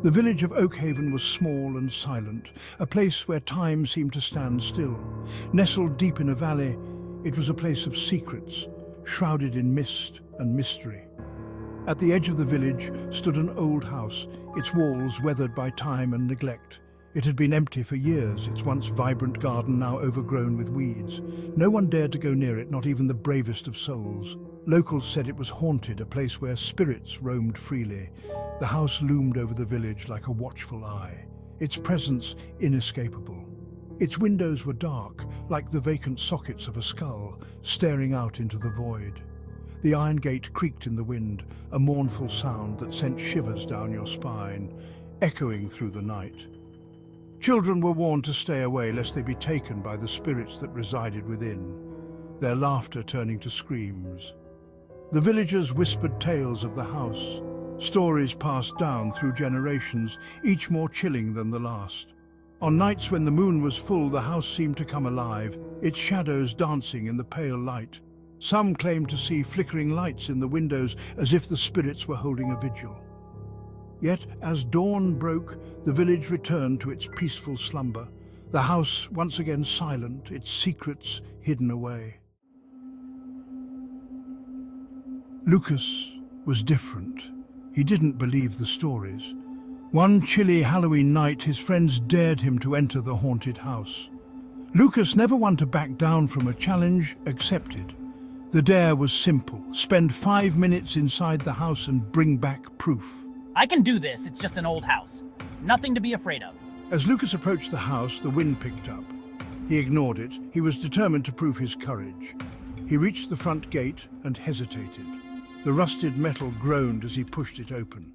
The village of Oakhaven was small and silent, a place where time seemed to stand still. Nestled deep in a valley, it was a place of secrets, shrouded in mist and mystery. At the edge of the village stood an old house, its walls weathered by time and neglect. It had been empty for years, its once vibrant garden now overgrown with weeds. No one dared to go near it, not even the bravest of souls. Locals said it was haunted, a place where spirits roamed freely. The house loomed over the village like a watchful eye, its presence inescapable. Its windows were dark, like the vacant sockets of a skull, staring out into the void. The iron gate creaked in the wind, a mournful sound that sent shivers down your spine, echoing through the night. Children were warned to stay away lest they be taken by the spirits that resided within, their laughter turning to screams. The villagers whispered tales of the house, stories passed down through generations, each more chilling than the last. On nights when the moon was full, the house seemed to come alive, its shadows dancing in the pale light. Some claimed to see flickering lights in the windows as if the spirits were holding a vigil. Yet, as dawn broke, the village returned to its peaceful slumber, the house once again silent, its secrets hidden away. Lucas was different. He didn't believe the stories. One chilly Halloween night, his friends dared him to enter the haunted house. Lucas, never one to back down from a challenge, accepted. The dare was simple: spend 5 minutes inside the house and bring back proof. I can do this, it's just an old house. Nothing to be afraid of. As Lucas approached the house, the wind picked up. He ignored it. He was determined to prove his courage. He reached the front gate and hesitated. The rusted metal groaned as he pushed it open.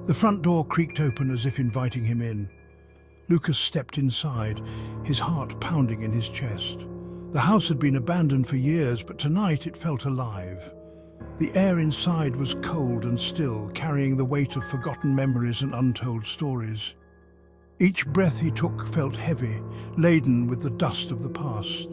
The front door creaked open as if inviting him in. Lucas stepped inside, his heart pounding in his chest. The house had been abandoned for years, but tonight it felt alive. The air inside was cold and still, carrying the weight of forgotten memories and untold stories. Each breath he took felt heavy, laden with the dust of the past.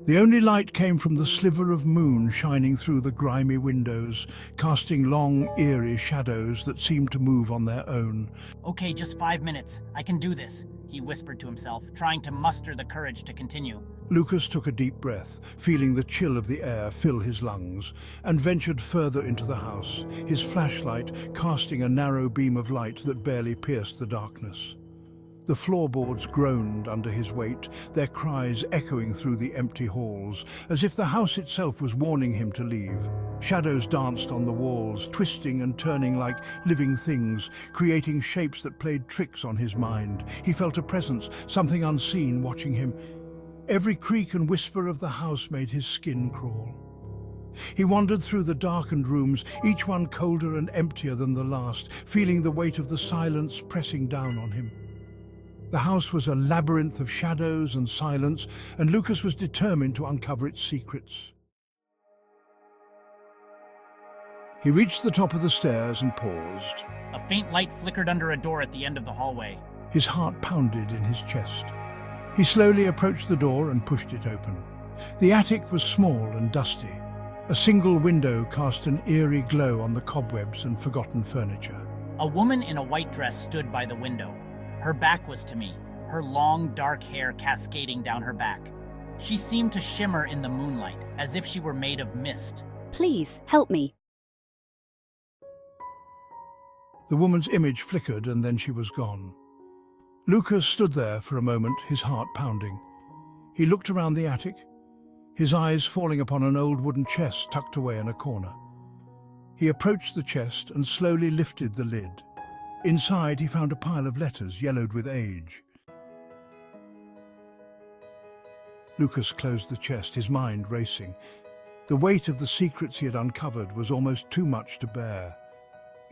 The only light came from the sliver of moon shining through the grimy windows, casting long, eerie shadows that seemed to move on their own. Okay, just 5 minutes. I can do this, he whispered to himself, trying to muster the courage to continue. Lucas took a deep breath, feeling the chill of the air fill his lungs, and ventured further into the house, his flashlight casting a narrow beam of light that barely pierced the darkness. The floorboards groaned under his weight, their cries echoing through the empty halls, as if the house itself was warning him to leave. Shadows danced on the walls, twisting and turning like living things, creating shapes that played tricks on his mind. He felt a presence, something unseen, watching him. Every creak and whisper of the house made his skin crawl. He wandered through the darkened rooms, each one colder and emptier than the last, feeling the weight of the silence pressing down on him. The house was a labyrinth of shadows and silence, and Lucas was determined to uncover its secrets. He reached the top of the stairs and paused. A faint light flickered under a door at the end of the hallway. His heart pounded in his chest. He slowly approached the door and pushed it open. The attic was small and dusty. A single window cast an eerie glow on the cobwebs and forgotten furniture. A woman in a white dress stood by the window. Her back was to me, her long, dark hair cascading down her back. She seemed to shimmer in the moonlight, as if she were made of mist. Please, help me. The woman's image flickered and then she was gone. Lucas stood there for a moment, his heart pounding. He looked around the attic, his eyes falling upon an old wooden chest tucked away in a corner. He approached the chest and slowly lifted the lid. Inside, he found a pile of letters, yellowed with age. Lucas closed the chest, his mind racing. The weight of the secrets he had uncovered was almost too much to bear.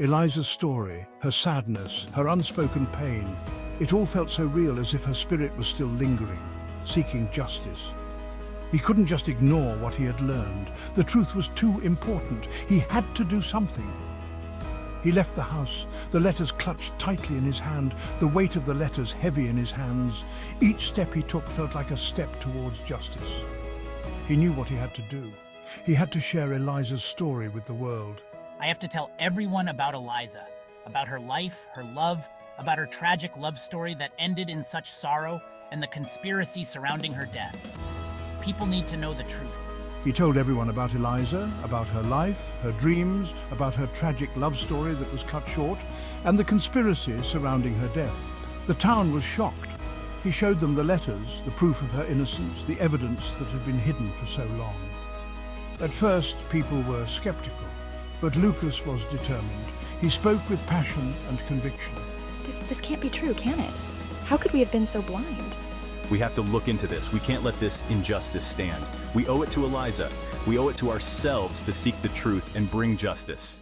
Eliza's story, her sadness, her unspoken pain, it all felt so real, as if her spirit was still lingering, seeking justice. He couldn't just ignore what he had learned. The truth was too important. He had to do something. He left the house, the letters clutched tightly in his hand, the weight of the letters heavy in his hands. Each step he took felt like a step towards justice. He knew what he had to do. He had to share Eliza's story with the world. I have to tell everyone about Eliza, about her life, her love, about her tragic love story that ended in such sorrow, and the conspiracy surrounding her death. People need to know the truth. He told everyone about Eliza, about her life, her dreams, about her tragic love story that was cut short, and the conspiracy surrounding her death. The town was shocked. He showed them the letters, the proof of her innocence, the evidence that had been hidden for so long. At first, people were skeptical, but Lucas was determined. He spoke with passion and conviction. This can't be true, can it? How could we have been so blind? We have to look into this. We can't let this injustice stand. We owe it to Eliza. We owe it to ourselves to seek the truth and bring justice.